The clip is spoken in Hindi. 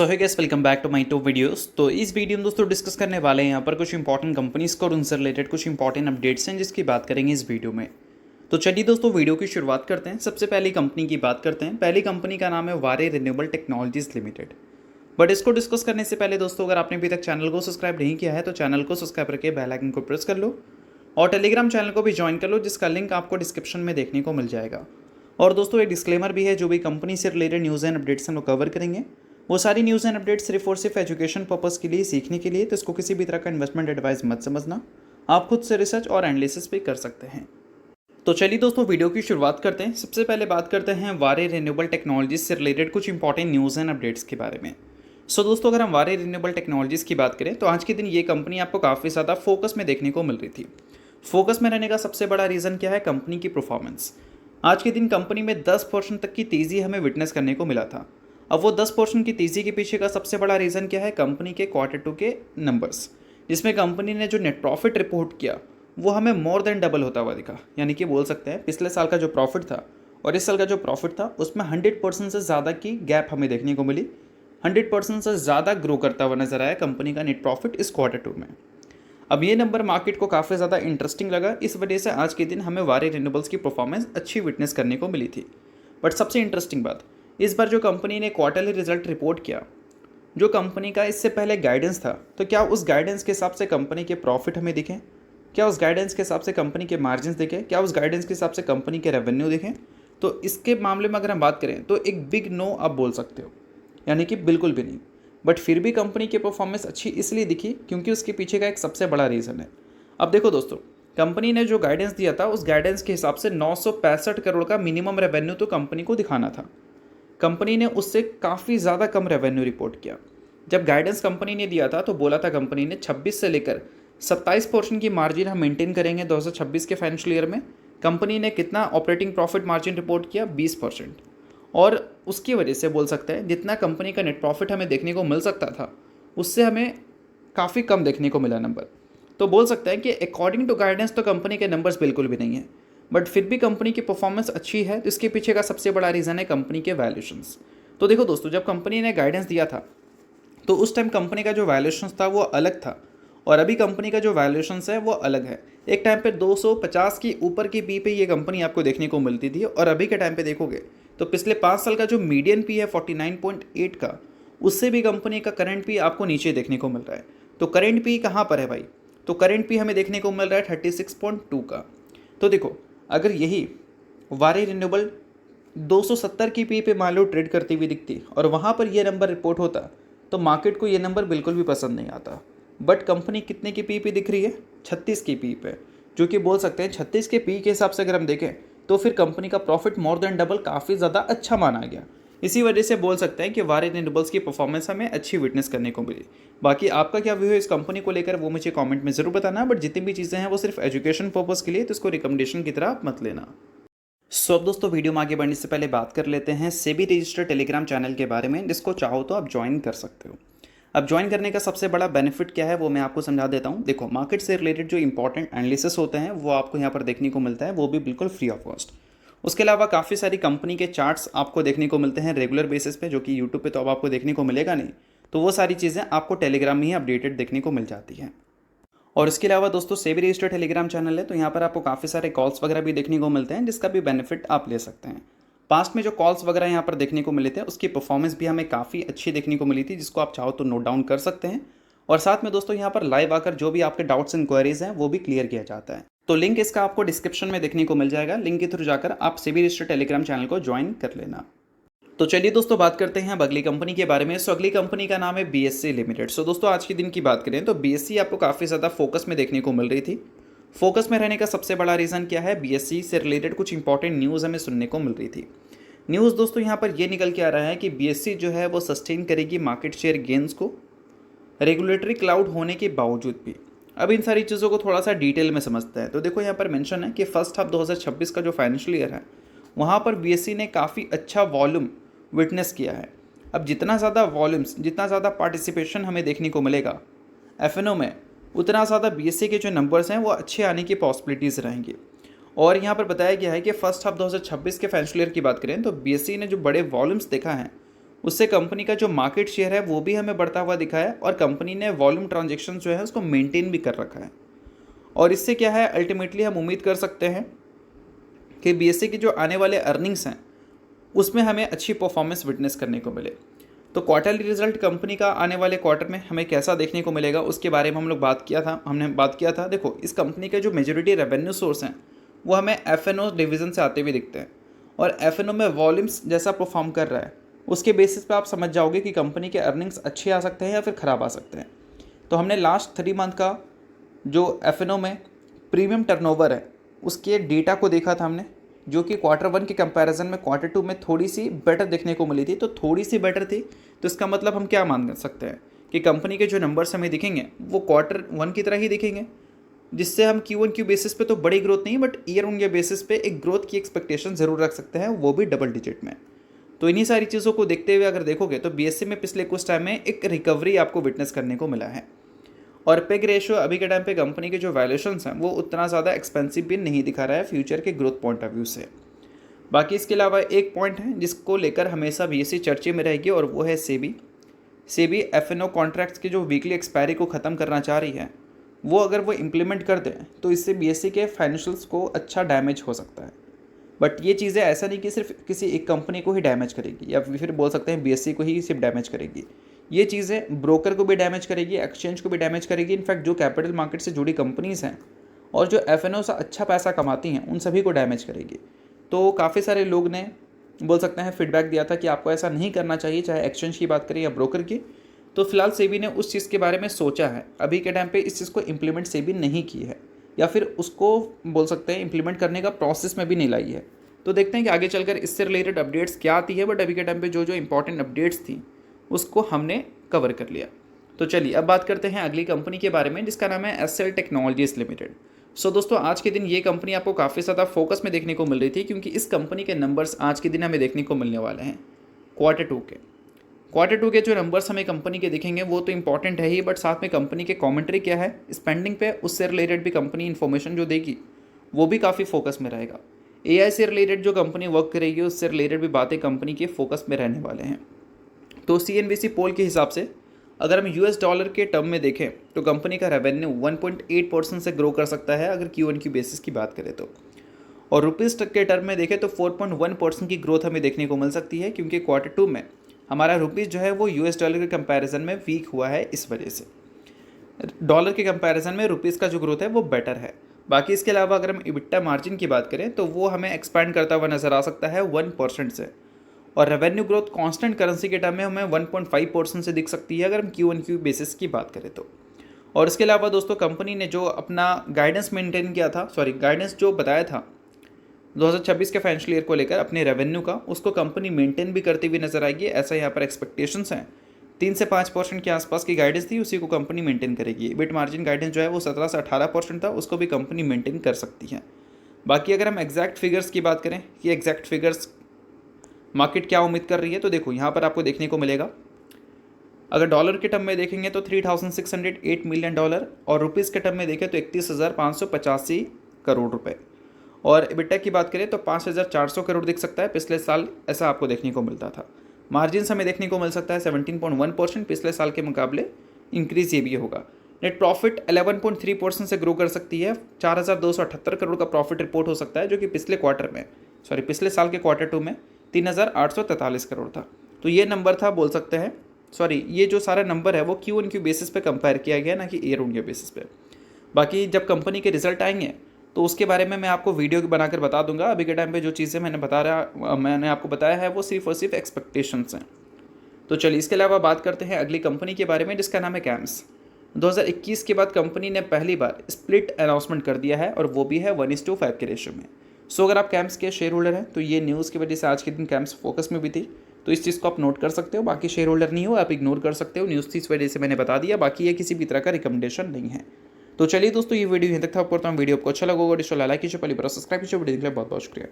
So hey guys, welcome back to my to videos. तो इस वीडियो में दोस्तों डिस्कस करने वाले हैं यहाँ पर कुछ इंपॉर्टेंट कंपनीज को और उनसे रिलेटेड कुछ इंपॉर्टेंट अपडेट्स हैं जिसकी बात करेंगे इस वीडियो में। तो चलिए दोस्तों वीडियो की शुरुआत करते हैं। सबसे पहली कंपनी की बात करते हैं। पहली कंपनी का नाम है वारे रिन्यूएबल टेक्नोलॉजीज लिमिटेड। बट इसको डिस्कस करने से पहले दोस्तों, अगर आपने अभी तक चैनल को सब्सक्राइब नहीं किया है तो चैनल को सब्सक्राइब करके बेल आइकन को प्रेस कर लो और टेलीग्राम चैनल को भी ज्वाइन कर लो, जिसका लिंक आपको डिस्क्रिप्शन में देखने को मिल जाएगा। और दोस्तों एक डिस्क्लेमर भी है, जो भी कंपनी से रिलेटेड न्यूज़ एंड अपडेट्स हम लोग कवर करेंगे वो सारी न्यूज़ एंड अपडेट्स सिर्फ और सिर्फ एजुकेशन पर्पस के लिए, सीखने के लिए, तो इसको किसी भी तरह का इन्वेस्टमेंट एडवाइस मत समझना। आप खुद से रिसर्च और एनालिसिस भी कर सकते हैं। तो चलिए दोस्तों वीडियो की शुरुआत करते हैं। सबसे पहले बात करते हैं वारे रिन्यूएबल टेक्नोलॉजीज से रिलेटेड कुछ इंपॉर्टेंट न्यूज़ एंड अपडेट्स के बारे में। दोस्तों अगर हम वारे रिन्यूएबल टेक्नोलॉजीज़ की बात करें तो आज के दिन ये कंपनी आपको काफ़ी ज़्यादा फोकस में देखने को मिल रही थी। फोकस में रहने का सबसे बड़ा रीज़न क्या है? कंपनी की परफॉर्मेंस। आज के दिन कंपनी में 10% तक की तेज़ी हमें विटनेस करने को मिला था। अब वो 10% की तेज़ी के पीछे का सबसे बड़ा रीज़न क्या है? कंपनी के Q2 के नंबर्स, जिसमें कंपनी ने जो नेट प्रॉफिट रिपोर्ट किया वो हमें मोर देन डबल होता हुआ दिखा। यानी कि बोल सकते हैं पिछले साल का जो प्रॉफिट था और इस साल का जो प्रॉफिट था उसमें 100% से ज़्यादा की गैप हमें देखने को मिली। 100% से ज़्यादा ग्रो करता हुआ नजर आया कंपनी का नेट प्रॉफिट इस Q2 में। अब ये नंबर मार्केट को काफ़ी ज़्यादा इंटरेस्टिंग लगा, इस वजह से आज के दिन हमें वारे रिन्यूएबल्स की परफॉर्मेंस अच्छी विटनेस करने को मिली थी। बट सबसे इंटरेस्टिंग बात, इस बार जो कंपनी ने क्वार्टरली रिजल्ट रिपोर्ट किया, जो कंपनी का इससे पहले गाइडेंस था, तो क्या उस गाइडेंस के हिसाब से कंपनी के प्रॉफिट हमें दिखें? क्या उस गाइडेंस के हिसाब से कंपनी के मार्जिन दिखे? क्या उस गाइडेंस के हिसाब से कंपनी के रेवेन्यू दिखें? तो इसके मामले में अगर हम बात करें तो एक बिग नो आप बोल सकते हो, यानी कि बिल्कुल भी नहीं। बट फिर भी कंपनी की परफॉर्मेंस अच्छी इसलिए दिखी क्योंकि उसके पीछे का एक सबसे बड़ा रीज़न है। अब देखो दोस्तों, कंपनी ने जो गाइडेंस दिया था उस गाइडेंस के हिसाब से 965 करोड़ का मिनिमम रेवेन्यू तो कंपनी को दिखाना था। कंपनी ने उससे काफ़ी ज़्यादा कम रेवेन्यू रिपोर्ट किया। जब गाइडेंस कंपनी ने दिया था तो बोला था कंपनी ने 26 से लेकर 27% की मार्जिन हम मेंटेन करेंगे 2026 के फाइनेंशियल ईयर में। कंपनी ने कितना ऑपरेटिंग प्रॉफिट मार्जिन रिपोर्ट किया? 20%। और उसकी वजह से बोल सकते हैं जितना कंपनी का नेट प्रॉफिट हमें देखने को मिल सकता था उससे हमें काफ़ी कम देखने को मिला नंबर। तो बोल सकते हैं कि अकॉर्डिंग टू गाइडेंस तो कंपनी के नंबर्स बिल्कुल भी नहीं है, बट फिर भी कंपनी की परफॉर्मेंस अच्छी है। तो इसके पीछे का सबसे बड़ा रीज़न है कंपनी के वैल्यूशंस। तो देखो दोस्तों, जब कंपनी ने गाइडेंस दिया था तो उस टाइम कंपनी का जो वैल्यूशंस था वो अलग था और अभी कंपनी का जो वैल्यूशंस है वो अलग है। एक टाइम पे 250 की ऊपर की पी पे ये कंपनी आपको देखने को मिलती थी और अभी के टाइम पे देखोगे तो पिछले 5 साल का जो मीडियन पी है 49.8 का, उससे भी कंपनी का करंट पी आपको नीचे देखने को मिल रहा है। तो करंट पी कहाँ पर है भाई? तो करंट पी हमें देखने को मिल रहा है 36.2 का। तो देखो, अगर यही वारे रिन्यूएबल 270 की पी पे मान लो ट्रेड करती हुई दिखती और वहाँ पर ये नंबर रिपोर्ट होता तो मार्केट को ये नंबर बिल्कुल भी पसंद नहीं आता। बट कंपनी कितने की पी पे दिख रही है? 36 की पी पे, जो कि बोल सकते हैं 36 के पी के हिसाब से अगर हम देखें तो फिर कंपनी का प्रॉफिट मोर देन डबल काफ़ी ज़्यादा अच्छा माना गया। इसी वजह से बोल सकते हैं कि वारे रिन्यूएबल्स की परफॉर्मेंस हमें अच्छी विटनेस करने को मिली। बाकी आपका क्या व्यू है इस कंपनी को लेकर वो मुझे कमेंट में ज़रूर बताना। बट जितनी भी चीज़ें हैं वो सिर्फ एजुकेशन पर्पज़ के लिए, तो इसको रिकमेंडेशन की तरह आप मत लेना। अब दोस्तों वीडियो में आगे बढ़ने से पहले बात कर लेते हैं सेबी रजिस्टर्ड टेलीग्राम चैनल के बारे में, जिसको चाहो तो आप ज्वाइन कर सकते हो। अब ज्वाइन करने का सबसे बड़ा बेनिफिट क्या है वो मैं आपको समझा देता हूँ। देखो, मार्केट से रिलेटेड जो इंपॉर्टेंट एनालिसिस होते हैं वो आपको यहाँ पर देखने को मिलता है, वो भी बिल्कुल फ्री ऑफ कॉस्ट। उसके अलावा काफ़ी सारी कंपनी के चार्ट्स आपको देखने को मिलते हैं रेगुलर बेसिस पे, जो कि यूट्यूब पे तो अब आपको देखने को मिलेगा नहीं। तो वो सारी चीज़ें आपको टेलीग्राम में ही अपडेटेड देखने को मिल जाती हैं। और इसके अलावा दोस्तों सेबी रजिस्टर्ड टेलीग्राम चैनल है, तो यहाँ पर आपको काफ़ी सारे कॉल्स वगैरह भी देखने को मिलते हैं, जिसका भी बेनिफिट आप ले सकते हैं। पास्ट में जो कॉल्स वगैरह यहाँ पर देखने को मिले थे उसकी परफॉर्मेंस भी हमें काफ़ी अच्छी देखने को मिली थी, जिसको आप चाहो तो नोट डाउन कर सकते हैं। और साथ में दोस्तों यहाँ पर लाइव आकर जो भी आपके डाउट्स इंक्वायरीज हैं वो भी क्लियर किया जाता है। तो लिंक इसका आपको डिस्क्रिप्शन में देखने को मिल जाएगा। लिंक के थ्रू जाकर आप सेबी रजिस्टर्ड टेलीग्राम चैनल को ज्वाइन कर लेना। तो चलिए दोस्तों बात करते हैं अब अगली कंपनी के बारे में। अगली कंपनी का नाम है बीएससी लिमिटेड। दोस्तों आज के दिन की बात करें तो बीएससी आपको काफ़ी ज़्यादा फोकस में देखने को मिल रही थी। फोकस में रहने का सबसे बड़ा रीज़न क्या है? बीएससी से रिलेटेड कुछ इंपॉर्टेंट न्यूज़ हमें सुनने को मिल रही थी। न्यूज़ दोस्तों यहाँ पर ये निकल के आ रहा है कि बीएससी जो है वो सस्टेन करेगी मार्केट शेयर गेंस को रेगुलेटरी क्लाउड होने के बावजूद भी। अब इन सारी चीज़ों को थोड़ा सा डिटेल में समझते हैं। तो देखो, यहाँ पर मेंशन है कि फर्स्ट हाफ 2026 का जो फाइनेंशियल ईयर है वहाँ पर बीएससी ने काफ़ी अच्छा वॉल्यूम विटनेस किया है। अब जितना ज़्यादा वॉल्यूम्स, जितना ज़्यादा पार्टिसिपेशन हमें देखने को मिलेगा एफएनओ में, उतना ज़्यादा बीएससी के जो नंबर्स हैं वो अच्छे आने की पॉसिबिलिटीज़ रहेंगी। और यहाँ पर बताया गया है कि फर्स्ट हाफ 2026 के फाइनेंशियल ईयर की बात करें तो बीएससी ने जो बड़े वॉल्यूम्स देखा है उससे कंपनी का जो मार्केट शेयर है वो भी हमें बढ़ता हुआ दिखा है और कंपनी ने वॉल्यूम ट्रांजेक्शन जो है उसको मेंटेन भी कर रखा है। और इससे क्या है, अल्टीमेटली हम उम्मीद कर सकते हैं कि बीएसई के जो आने वाले अर्निंग्स हैं उसमें हमें अच्छी परफॉर्मेंस विटनेस करने को मिले। तो क्वार्टरली रिजल्ट कंपनी का आने वाले क्वार्टर में हमें कैसा देखने को मिलेगा उसके बारे में हमने बात किया था। देखो, इस कंपनी के जो मेजोरिटी रेवेन्यू सोर्स हैं वो हमें एफ.एन.ओ. डिवीज़न से आते हुए दिखते हैं और एफ.एन.ओ. में वॉल्यूम्स जैसा परफॉर्म कर रहा है उसके बेसिस पे आप समझ जाओगे कि कंपनी के अर्निंग्स अच्छे आ सकते हैं या फिर ख़राब आ सकते हैं। तो हमने लास्ट 3 मंथ का जो एफ.एन.ओ. में प्रीमियम टर्नओवर है उसके डेटा को देखा था हमने, जो कि Q1 के कंपैरिजन में Q2 में थोड़ी सी बेटर देखने को मिली थी। तो थोड़ी सी बेटर थी तो इसका मतलब हम क्या मान सकते हैं कि कंपनी के जो नंबर्स हमें दिखेंगे वो Q1 की तरह ही दिखेंगे, जिससे हम Q1Q बेसिस पे तो बड़ी ग्रोथ नहीं but year on year basis पे एक ग्रोथ की एक्सपेक्टेशन ज़रूर रख सकते हैं, वो भी डबल डिजिट में। तो इन्हीं सारी चीज़ों को देखते हुए अगर देखोगे तो बीएसई में पिछले कुछ टाइम में एक रिकवरी आपको विटनेस करने को मिला है। और पेग रेशियो अभी के टाइम पे कंपनी के जो वैल्यूएशंस हैं वो उतना ज़्यादा एक्सपेंसिव भी नहीं दिखा रहा है फ्यूचर के ग्रोथ पॉइंट ऑफ व्यू से। बाकी इसके अलावा एक पॉइंट है जिसको लेकर हमेशा बीएसई चर्चे में रहेगी और वो है सेबी एफ.एन.ओ. कॉन्ट्रैक्ट्स की जो वीकली एक्सपायरी को ख़त्म करना चाह रही है, वो अगर वो इम्प्लीमेंट कर दें तो इससे बीएसई के फाइनेंशियल्स को अच्छा डैमेज हो सकता है। बट ये चीज़ें ऐसा नहीं कि सिर्फ किसी एक कंपनी को ही डैमेज करेगी या फिर बोल सकते हैं बीएसई को ही सिर्फ डैमेज करेगी। ये चीज़ें ब्रोकर को भी डैमेज करेगी, एक्सचेंज को भी डैमेज करेगी, इनफैक्ट जो कैपिटल मार्केट से जुड़ी कंपनीज़ हैं और जो एफ.एन.ओ. से अच्छा पैसा कमाती हैं उन सभी को डैमेज करेगी। तो काफ़ी सारे लोग ने बोल सकते हैं फीडबैक दिया था कि आपको ऐसा नहीं करना चाहिए, चाहे एक्सचेंज की बात करें या ब्रोकर की। तो फिलहाल सेबी ने उस चीज़ के बारे में सोचा है, अभी के टाइम पे इस चीज़ को इम्प्लीमेंट सेबी नहीं की है या फिर उसको बोल सकते हैं इम्प्लीमेंट करने का प्रोसेस में भी नहीं लाई है। तो देखते हैं कि आगे चलकर इससे रिलेटेड अपडेट्स क्या आती है, बट अभी के टाइम पे जो इंपॉर्टेंट अपडेट्स थी उसको हमने कवर कर लिया। तो चलिए अब बात करते हैं अगली कंपनी के बारे में जिसका नाम है एसएल टेक्नोलॉजीज लिमिटेड। सो दोस्तों, आज के दिन ये कंपनी आपको काफ़ी ज़्यादा फोकस में देखने को मिल रही थी क्योंकि इस कंपनी के नंबर्स आज के दिन हमें देखने को मिलने वाले हैं Q2 के जो नंबर्स हमें कंपनी के दिखेंगे वो तो इंपॉर्टेंट है ही, बट साथ में कंपनी के कमेंट्री क्या है स्पेंडिंग पे उससे रिलेटेड भी कंपनी इन्फॉर्मेशन जो देगी वो भी काफ़ी फोकस में रहेगा। एआई से रिलेटेड जो कंपनी वर्क करेगी उससे रिलेटेड भी बातें कंपनी के फोकस में रहने वाले हैं। तो CNBC पोल के हिसाब से अगर हम $, के टर्म में देखें तो कंपनी का रेवेन्यू 1.8% से ग्रो कर सकता है अगर Q1Q बेसिस की बात करें तो, और रुपीज़ के टर्म में देखें तो 4.1% की ग्रोथ हमें देखने को मिल सकती है क्योंकि Q2 में हमारा रुपीज़ जो है वो $, के कंपैरिजन में वीक हुआ है, इस वजह से डॉलर के कंपैरिजन में रुपीज़ का जो ग्रोथ है वो बेटर है। बाकी इसके अलावा अगर हम EBITDA मार्जिन की बात करें तो वो हमें एक्सपैंड करता हुआ नज़र आ सकता है 1% से, और रेवेन्यू ग्रोथ कांस्टेंट करेंसी के टर्म में हमें 1.5% से दिख सकती है अगर हम Q1Q बेसिस की बात करें तो। और इसके अलावा दोस्तों, कंपनी ने जो अपना गाइडेंस मेंटेन किया था, गाइडेंस जो बताया था 2026 के फाइनेंशियल ईयर को लेकर अपने रेवेन्यू का, उसको कंपनी मेंटेन भी करती हुई नजर आएगी। ऐसा यहाँ पर एक्सपेक्टेशंस हैं। 3 से 5% के आसपास की गाइडेंस थी, उसी को कंपनी मेंटेन करेगी। EBIT मार्जिन गाइडेंस जो है वो 17 से 18% था, उसको भी कंपनी मेंटेन कर सकती है। बाकी अगर हम एग्जैक्ट फिगर्स की बात करें कि एग्जैक्ट फिगर्स मार्केट क्या उम्मीद कर रही है, तो देखो यहाँ पर आपको देखने को मिलेगा। अगर डॉलर के टर्म में देखेंगे तो $3,608 मिलियन और रुपीज़ के टर्म में देखें तो 31,585 करोड़ रुपए, और EBITDA की बात करें तो 5,400 करोड़ दिख सकता है पिछले साल, ऐसा आपको देखने को मिलता था। मार्जिन्स हमें देखने को मिल सकता है 17.1%, पिछले साल के मुकाबले इंक्रीज ये भी होगा। नेट प्रॉफिट 11.3% से ग्रो कर सकती है, 4,278 करोड़ का प्रॉफिट रिपोर्ट हो सकता है, जो कि पिछले साल के Q2 में 3,843 करोड़ था। तो ये नंबर था, बोल सकते हैं ये जो सारा नंबर है वो Q1Q बेसिस पे कंपेयर किया गया, ना कि ईयर ऑन ईयर बेसिस पे। बाकी जब कंपनी के रिजल्ट आएंगे तो उसके बारे में मैं आपको वीडियो बनाकर बता दूंगा। अभी के टाइम पे जो चीज़ें मैंने आपको बताया है वो सिर्फ और सिर्फ एक्सपेक्टेशंस हैं। तो चलिए इसके अलावा बात करते हैं अगली कंपनी के बारे में जिसका नाम है कैम्स। 2021 के बाद कंपनी ने पहली बार स्प्लिट अनाउंसमेंट कर दिया है और वो भी है 1:5 के रेशियो में। सो अगर आप कैम्स के शेयर होल्डर हैं तो ये न्यूज़ की वजह से आज के दिन कैम्स फोकस में भी थी, तो इस चीज़ को आप नोट कर सकते हो। बाकी शेयर होल्डर नहीं हो आप इग्नोर कर सकते हो, न्यूज़ थी इस वजह से मैंने बता दिया। बाकी ये किसी भी तरह का रिकमेंडेशन नहीं है। तो चलिए दोस्तों, ये वीडियो यहीं तक था। वीडियो आपको अच्छा लगा होगा, लाइक कीजिए, पहले सब्सक्राइब कीजिए। वीडियो के लिए बहुत बहुत शुक्रिया।